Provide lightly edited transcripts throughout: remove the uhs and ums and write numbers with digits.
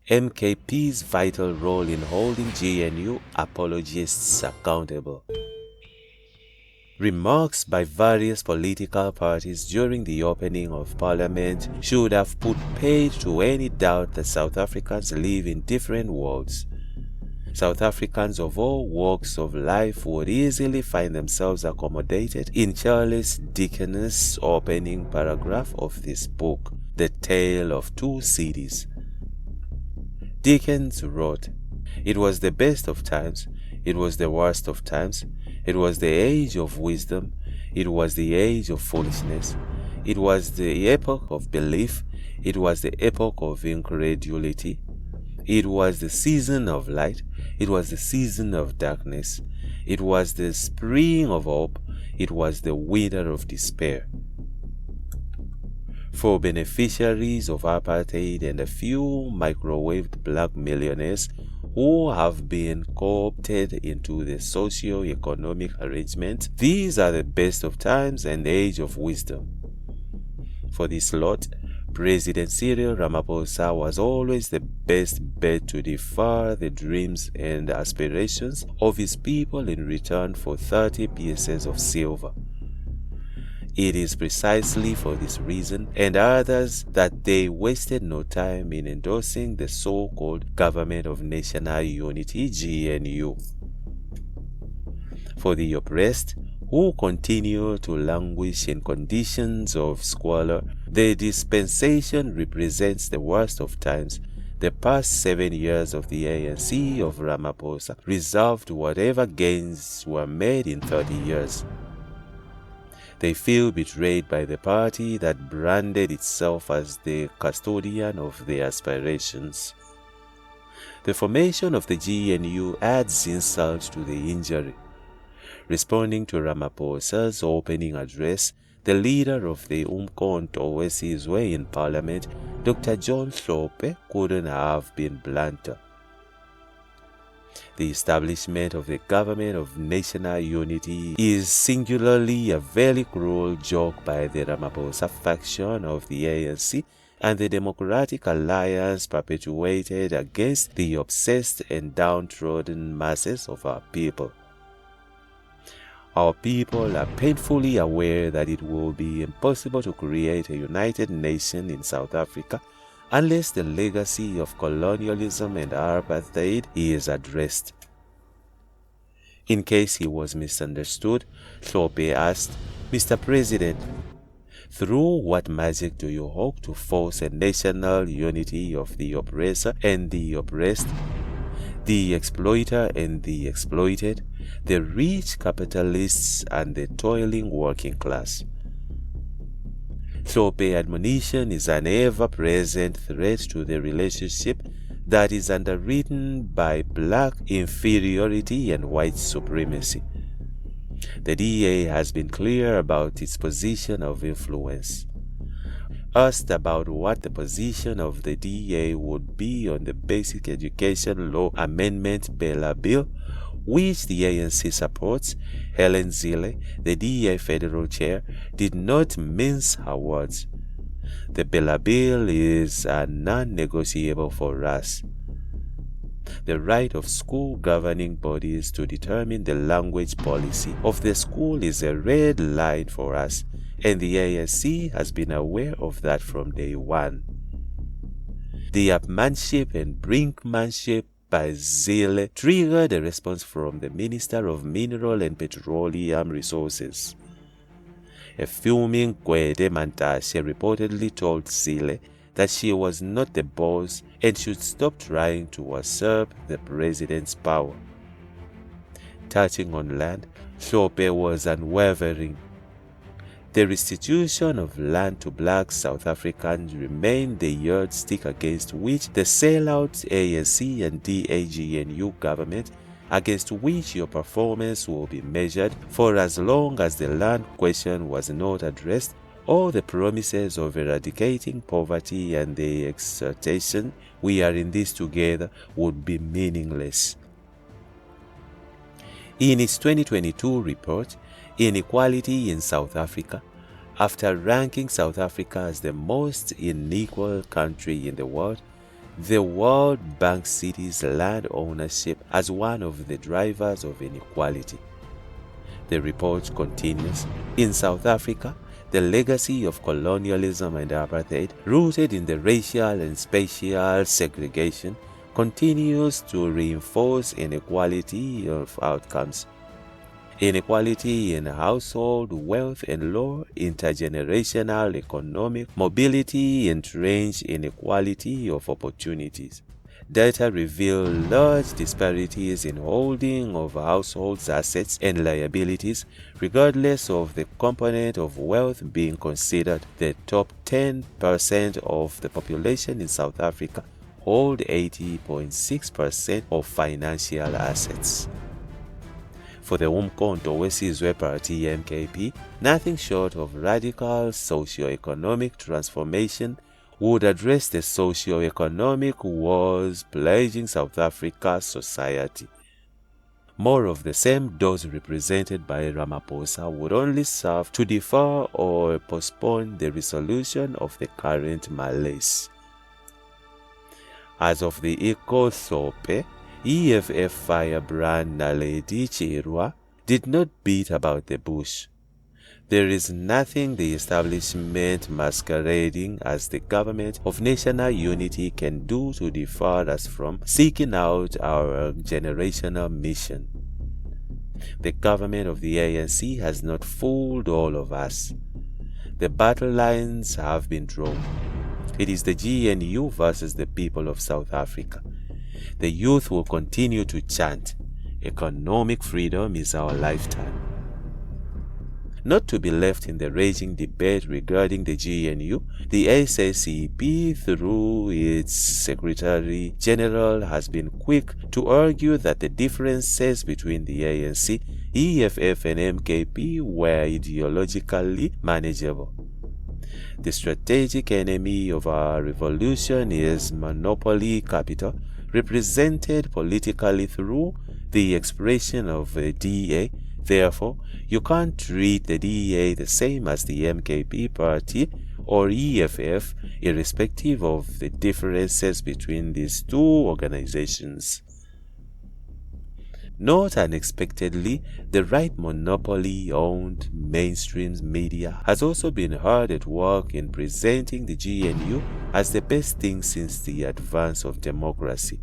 MKP's vital role in holding GNU apologists accountable. Remarks by various political parties during the opening of Parliament should have put paid to any doubt that South Africans live in different worlds. South Africans of all walks of life would easily find themselves accommodated in Charles Dickens' opening paragraph of this book, The Tale of Two Cities. Dickens wrote, "It was the best of times, it was the worst of times, it was the age of wisdom, it was the age of foolishness, it was the epoch of belief, it was the epoch of incredulity, it was the season of light, it was the season of darkness, it was the spring of hope, it was the winter of despair." For beneficiaries of apartheid and a few microwaved black millionaires who have been co-opted into the socio-economic arrangement, these are the best of times and the age of wisdom. For this lot, President Cyril Ramaphosa was always the best bet to defer the dreams and aspirations of his people in return for 30 pieces of silver. It is precisely for this reason and others that they wasted no time in endorsing the so-called Government of National Unity (GNU). For the oppressed, who continue to languish in conditions of squalor, the dispensation represents the worst of times. The past 7 years of the ANC of Ramaphosa reserved whatever gains were made in 30 years. They feel betrayed by the party that branded itself as the custodian of their aspirations. The formation of the GNU adds insult to the injury. Responding to Ramaphosa's opening address, the leader of the Umkhonto weSizwe in Parliament, Dr. John Hlophe, couldn't have been blunter. The establishment of the Government of National Unity is singularly a very cruel joke by the Ramaphosa faction of the ANC and the Democratic Alliance perpetuated against the obsessed and downtrodden masses of our people. Our people are painfully aware that it will be impossible to create a united nation in South Africa unless the legacy of colonialism and apartheid is addressed. In case he was misunderstood, Hlophe asked, "Mr. President, through what magic do you hope to force a national unity of the oppressor and the oppressed, the exploiter and the exploited, the rich capitalists and the toiling working class?" Hlophe admonition is an ever-present threat to the relationship that is underwritten by black inferiority and white supremacy. The DA has been clear about its position of influence. Asked about what the position of the DA would be on the Basic Education Law Amendment Bill, which the ANC supports, Helen Zille, the DA federal chair, did not mince her words. "The bill is a non-negotiable for us. The right of school governing bodies to determine the language policy of the school is a red line for us, and the ANC has been aware of that from day one." The upmanship and brinkmanship by Zille triggered a response from the Minister of Mineral and Petroleum Resources. A fuming Gwede Mantashe reportedly told Zille that she was not the boss and should stop trying to usurp the president's power. Touching on land, Hlophe was unwavering. The restitution of land to black South Africans remained the yardstick against which the sellout ANC and DA-GNU government, against which your performance will be measured for as long as the land question was not addressed, or the promises of eradicating poverty and the exhortation "we are in this together" would be meaningless. In its 2022 report, Inequality in South Africa, after ranking South Africa as the most unequal country in the world, The World Bank cites land ownership as one of the drivers of inequality. The report continues, in South Africa, the legacy of colonialism and apartheid, rooted in the racial and spatial segregation, continues to reinforce inequality of outcomes. Inequality in household wealth and low intergenerational economic mobility entrench inequality of opportunities. Data reveal large disparities in holding of households' assets and liabilities, regardless of the component of wealth being considered. The top 10% of the population in South Africa hold 80.6% of financial assets. For the Umkhonto weSizwe Party MKP, nothing short of radical socio-economic transformation would address the socio-economic woes plaguing South Africa's society. More of the same, those represented by Ramaphosa, would only serve to defer or postpone the resolution of the current malaise. As of the Ikosope, EFF firebrand Naledi Chirwa did not beat about the bush. There is nothing the establishment masquerading as the government of national unity can do to deter us from seeking out our generational mission. The government of the ANC has not fooled all of us. The battle lines have been drawn. It is the GNU versus the people of South Africa. The youth will continue to chant, "Economic freedom is our lifetime." Not to be left in the raging debate regarding the GNU, the SACP, through its Secretary General, has been quick to argue that the differences between the ANC, EFF, and MKP were ideologically manageable. The strategic enemy of our revolution is monopoly capital, represented politically through the expression of a DA. Therefore, you can't treat the DA the same as the MKP party or EFF, irrespective of the differences between these two organizations. Not unexpectedly, the right monopoly-owned mainstream media has also been hard at work in presenting the GNU as the best thing since the advance of democracy.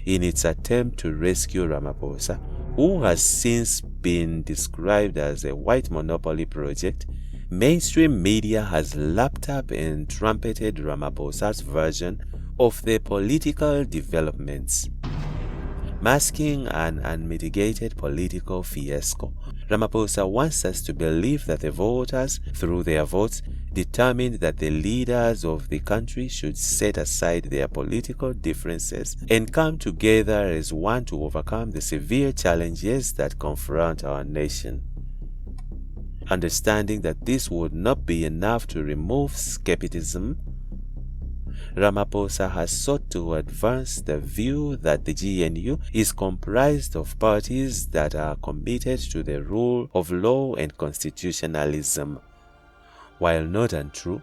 In its attempt to rescue Ramaphosa, who has since been described as a white monopoly project, mainstream media has lapped up and trumpeted Ramaphosa's version of the political developments. Masking an unmitigated political fiasco, Ramaphosa wants us to believe that the voters, through their votes, determined that the leaders of the country should set aside their political differences and come together as one to overcome the severe challenges that confront our nation. Understanding that this would not be enough to remove skepticism, Ramaphosa has sought to advance the view that the GNU is comprised of parties that are committed to the rule of law and constitutionalism. While not untrue,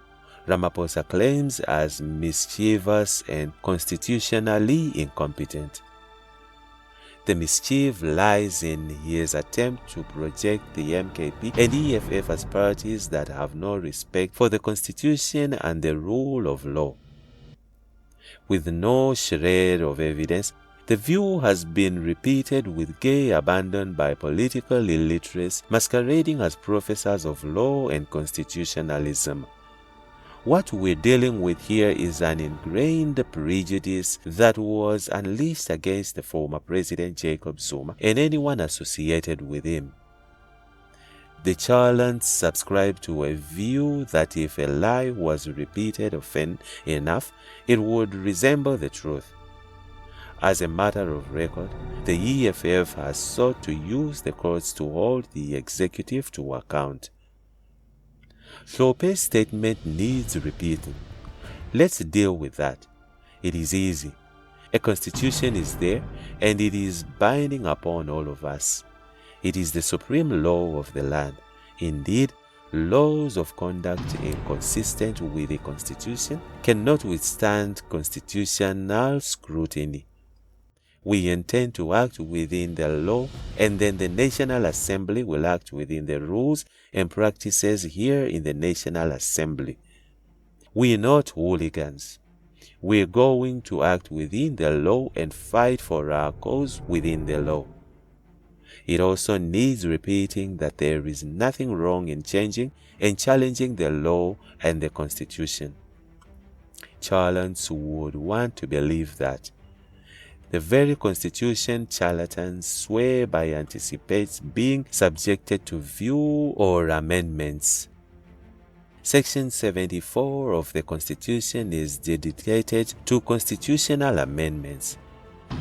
Ramaphosa claims as mischievous and constitutionally incompetent. The mischief lies in his attempt to project the MKP and EFF as parties that have no respect for the Constitution and the rule of law. With no shred of evidence, the view has been repeated with gay abandon by political illiterates masquerading as professors of law and constitutionalism. What we're dealing with here is an ingrained prejudice that was unleashed against the former President Jacob Zuma and anyone associated with him. The Charlants subscribe to a view that if a lie was repeated often enough, it would resemble the truth. As a matter of record, the EFF has sought to use the courts to hold the executive to account. Sope's statement needs repeating. Let's deal with that. It is easy. A constitution is there, and it is binding upon all of us. It is the supreme law of the land. Indeed, laws of conduct inconsistent with the Constitution cannot withstand constitutional scrutiny. We intend to act within the law, and then the National Assembly will act within the rules and practices here in the National Assembly. We are not hooligans. We are going to act within the law and fight for our cause within the law. It also needs repeating that there is nothing wrong in changing and challenging the law and the Constitution. Charlatans would want to believe that the very Constitution charlatans swear by anticipates being subjected to view or amendments. Section 74 of the Constitution is dedicated to constitutional amendments.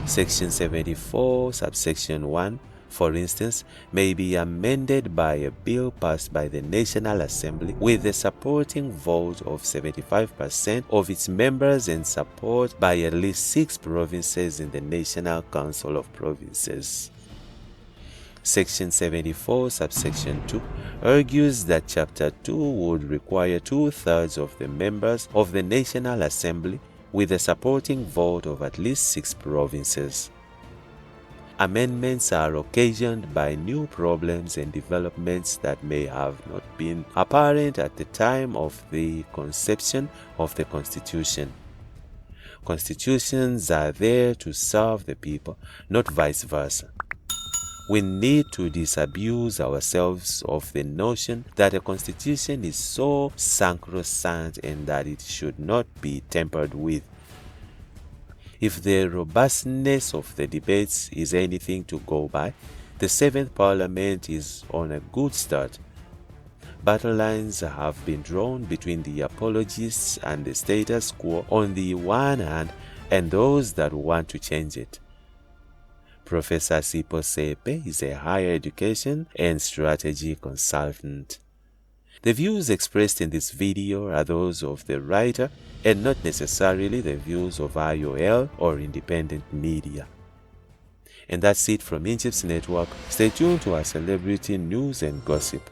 Section 74, subsection 1, for instance, may be amended by a bill passed by the National Assembly with the supporting vote of 75% of its members and support by at least 6 provinces in the National Council of Provinces. Section 74, subsection 2, argues that Chapter 2 would require 2/3 of the members of the National Assembly with a supporting vote of at least 6 provinces. Amendments are occasioned by new problems and developments that may have not been apparent at the time of the conception of the Constitution. Constitutions are there to serve the people, not vice versa. We need to disabuse ourselves of the notion that a constitution is so sacrosanct and that it should not be tampered with. If the robustness of the debates is anything to go by, the 7th Parliament is on a good start. Battle lines have been drawn between the apologists and the status quo on the one hand and those that want to change it. Professor Sipo Sepe is a higher education and strategy consultant. The views expressed in this video are those of the writer and not necessarily the views of IOL or independent media. And that's it from Injibs Network. Stay tuned to our celebrity news and gossip.